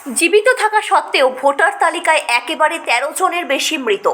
জীবিত থাকা সত্ত্বেও ভোটার তালিকায় একেবারে ১৩ জনের বেশি মৃত।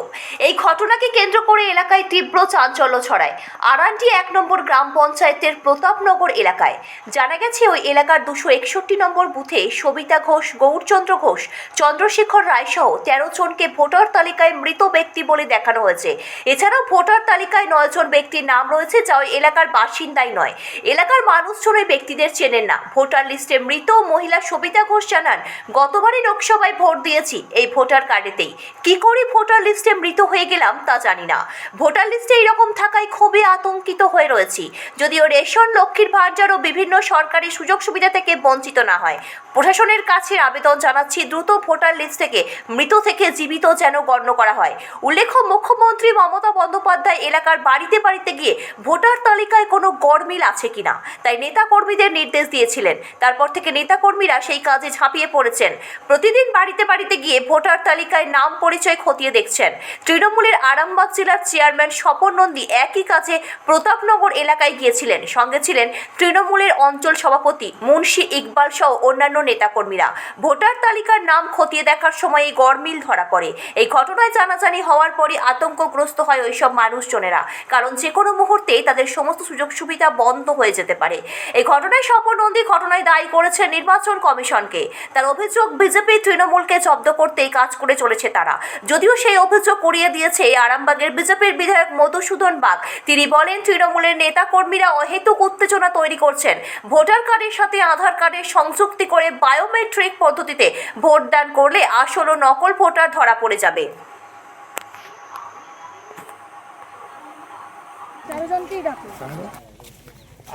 এই ঘটনাকে কেন্দ্র করে এলাকায় তীব্র চাঞ্চল্য ছড়ায়। আরান্ডি ১ নম্বর গ্রাম পঞ্চায়েতের প্রতাপনগর এলাকায়। জানা গেছে ওই এলাকার ২৬১ নম্বর বুথে সবিতা ঘোষ, গৌরচন্দ্র ঘোষ, চন্দ্রশেখর রায় সহ ১৩ জনকে ভোটার তালিকায় মৃত ব্যক্তি বলে দেখানো হয়েছে। এছাড়াও ভোটার তালিকায় ৯ জন ব্যক্তির নাম রয়েছে যা ওই এলাকার বাসিন্দাই নয়। এলাকার মানুষজন ওই ব্যক্তিদের চেনেন না। ভোটার লিস্টে মৃত মহিলা সবিতা ঘোষ জানান, গতবারই লোকসভায় ভোট দিয়েছি এই ভোটার কার্ডেতেই। কি করে ভোটার লিস্টে মৃত হয়ে গেলাম তা জানি না। ভোটার লিস্টে এইরকম থাকায় খুবই আতঙ্কিত হয়ে রয়েছি। যদিও রেশন, লক্ষ্মীর ভাণ্ডার ও বিভিন্ন সরকারি সুযোগ সুবিধা থেকে বঞ্চিত না হয়। প্রশাসনের কাছে আবেদন জানাচ্ছি দ্রুত ভোটার লিস্ট থেকে মৃত থেকে জীবিত যেন গণ্য করা হয়। উল্লেখ্য, মুখ্যমন্ত্রী মমতা বন্দ্যোপাধ্যায় এলাকার বাড়িতে বাড়িতে গিয়ে ভোটার তালিকায় কোনো গরমিল আছে কিনা তাই নেতা কর্মীদের নির্দেশ দিয়েছিলেন। তারপর থেকে নেতা কর্মীরা সেই কাজে ঝাঁপিয়ে পড়েছেন। প্রতিদিন বাড়িতে বাড়িতে গিয়ে ভোটার তালিকায় নাম পরিচয় খতিয়ে দেখছেন। তৃণমূলের আরামবাগ জেলার চেয়ারম্যান স্বপন নন্দী একই কাজে প্রতাপনগর এলাকায় গিয়েছিলেন। সঙ্গে ছিলেন তৃণমূলের অঞ্চল সভাপতি মুন্সি ইকবাল সহ অন্যান্য নেতাকর্মীরা। ভোটার তালিকার নাম খতিয়ে দেখার সময় এই গরমিল ধরা পড়ে। এই ঘটনায় জানাজানি হওয়ার পরই আতঙ্কগ্রস্ত হয় ওইসব মানুষজনেরা, কারণ যে কোনো মুহূর্তে তাদের সমস্ত সুযোগ সুবিধা বন্ধ হয়ে যেতে পারে। এই ঘটনায় স্বপন নন্দী ঘটনায় দায়ী করেছে নির্বাচন কমিশনকে। তার অভিযোগ, বিজেপি তৃণমূলকে জব্দ করতেই কাজ করে চলেছে তারা। যদিও সেই অভিযোগ করিয়ে দিয়েছে আরামবাগের বিজেপির বিধায়ক মধুসূদন বাগ। তিনি বলেন, তৃণমূলের নেতা কর্মীরা অহেতুক উত্তেজনা তৈরি করছেন। ভোটার কার্ডের সাথে আধার কার্ডের সংযুক্তি করে বায়োমেট্রিক পদ্ধতিতে ভোটদান করলে আসল ও নকল ভোটার ধরা পড়ে যাবে।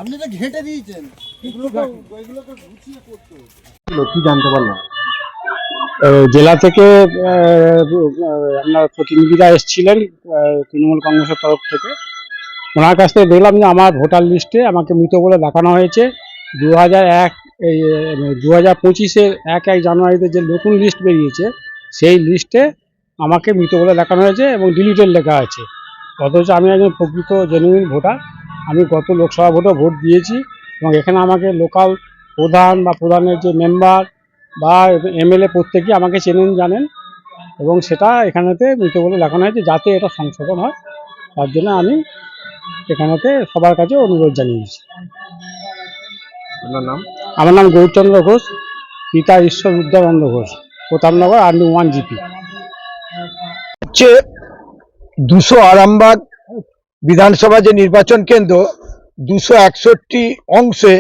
আপনি তো ঘেটে দিয়েছেন, এগুলোকে গুছিয়ে করতে কি জানতে পারলাম জেলা থেকে আপনার প্রতিনিধিরা এসেছিলেন তৃণমূল কংগ্রেসের তরফ থেকে। ওনার কাছ থেকে দেখলাম যে আমার ভোটার লিস্টে আমাকে মৃত বলে দেখানো হয়েছে। 2025-এর 1 জানুয়ারিতে যে নতুন লিস্ট বেরিয়েছে সেই লিস্টে আমাকে মৃত বলে দেখানো হয়েছে এবং ডিলিটেড লেখা আছে। অথচ আমি একজন প্রকৃত জেনুইন ভোটার। আমি গত লোকসভা ভোট দিয়েছি এবং এখানে আমাকে লোকাল প্রধান বা প্রধানের যে মেম্বার বা এমএলএ প্রত্যেকেই আমাকে চেনেন, জানেন, এবং সেটা এখানেতে মৃত বলে দেখানো হয়েছে। যাতে এটা সংশোধন হয় তার জন্য আমি এখানেতে সবার কাছে অনুরোধ জানিয়েছি। আমার নাম গৌরচন্দ্র ঘোষ, পিতা ঈশ্বর বিদ্যানন্দ ঘোষ, প্রতাপনগর আরান্ডি 1 জিপি। 200 আরামবাগ বিধানসভা যে নির্বাচন কেন্দ্র 261 অংশে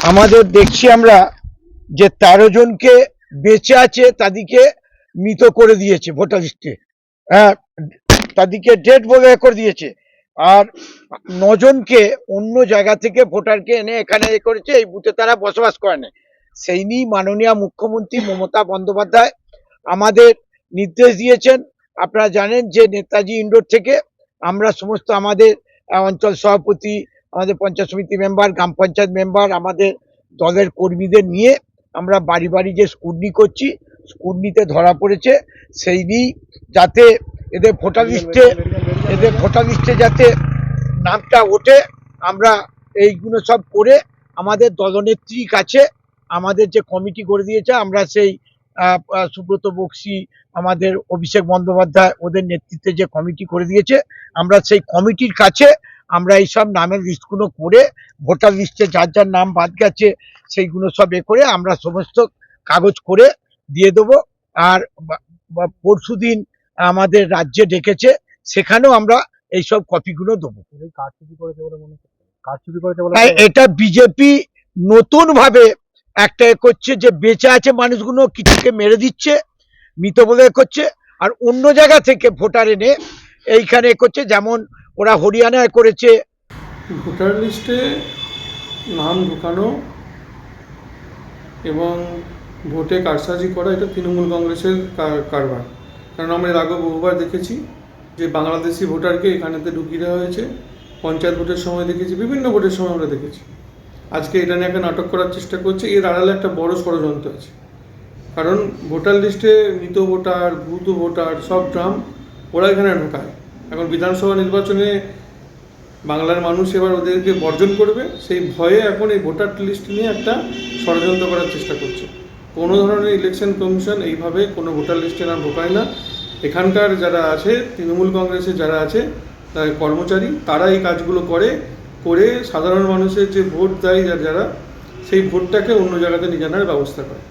আমাদের দেখছি আমরা যে 13 জনকে বেঁচে আছে তাদেরকে মৃত করে দিয়েছে ভোটার লিস্টে। হ্যাঁ, তাদেরকে ডেড বলে করে দিয়েছে। আর 9 জনকে অন্য জায়গা থেকে ভোটারকে এনে এখানে করেছে, এই বুথে তারা বসবাস করে না। সেই নিয়ে মাননীয় মুখ্যমন্ত্রী মমতা বন্দ্যোপাধ্যায় আমাদের নির্দেশ দিয়েছেন। আপনারা জানেন যে নেতাজি ইন্ডোর থেকে আমরা সমস্ত আমাদের অঞ্চল সভাপতি, আমাদের পঞ্চায়েত সমিতি মেম্বার, গ্রাম পঞ্চায়েত মেম্বার, আমাদের দলের কর্মীদের নিয়ে আমরা বাড়ি বাড়ি যে স্কুটনি করছি, স্কুটনিতে ধরা পড়েছে। সেই নিয়ে যাতে এদের ভোটার লিস্টে যাতে নামটা ওঠে, আমরা এইগুলো সব করে আমাদের দলনেত্রীর কাছে আমাদের যে কমিটি করে দিয়েছে, আমরা সেই সুব্রত বক্সি, আমাদের অভিষেক বন্দ্যোপাধ্যায় ওদের নেতৃত্বে যে কমিটি করে দিয়েছে, আমরা সেই কমিটির কাছে আমরা এইসব নামের লিস্টগুলো করে ভোটার লিস্টে যার যার নাম বাদ গেছে সেইগুলো সব করে আমরা সমস্ত কাগজ করে দিয়ে দেবো। আর পরশুদিন আমাদের রাজ্যে ডেকেছে, সেখানেও আমরা এইসব কপিগুলো দেবো। এটা বিজেপি নতুন ভাবে একটা করছে যে বেঁচে আছে মানুষগুলো কিছুকে মেরে দিচ্ছে, মৃত বলে করছে, আর অন্য জায়গা থেকে ভোটার এনে এইখানে করছে। যেমন ওরা হরিয়ানায় করেছে। ভোটার লিস্টে নাম ঢোকানো এবং ভোটে কারসাজি করা এটা তৃণমূল কংগ্রেসের কারবার। কারণ আমরা এর আগে বহুবার দেখেছি যে বাংলাদেশি ভোটারকে এখানেতে ঢুকিয়ে দেওয়া হয়েছে। পঞ্চায়েত ভোটের সময় দেখেছি, বিভিন্ন ভোটের সময় আমরা দেখেছি। আজকে এটা নিয়ে একটা নাটক করার চেষ্টা করছে। এর আড়ালে একটা বড় ষড়যন্ত্র আছে। কারণ ভোটার লিস্টে মৃত ভোটার, ভূত ভোটার সব ড্রাম ওরা এখানে ঢোকায়। এখন বিধানসভা নির্বাচনে বাংলার মানুষ এবার ওদেরকে বর্জন করবে, সেই ভয়ে এখন এই ভোটার লিস্ট নিয়ে একটা ষড়যন্ত্র করার চেষ্টা করছে। কোনো ধরনের ইলেকশন কমিশন এইভাবে কোনো ভোটার লিস্টে নাম ঢোকায় না। এখানকার যারা আছে তৃণমূল কংগ্রেসের যারা আছে তার কর্মচারী, তারা এই কাজগুলো করে সাধারণ মানুষের যে ভোট দেয় যারা সেই ভোটটাকে অন্য জায়গাতে নিয়ে জানার ব্যবস্থা করে।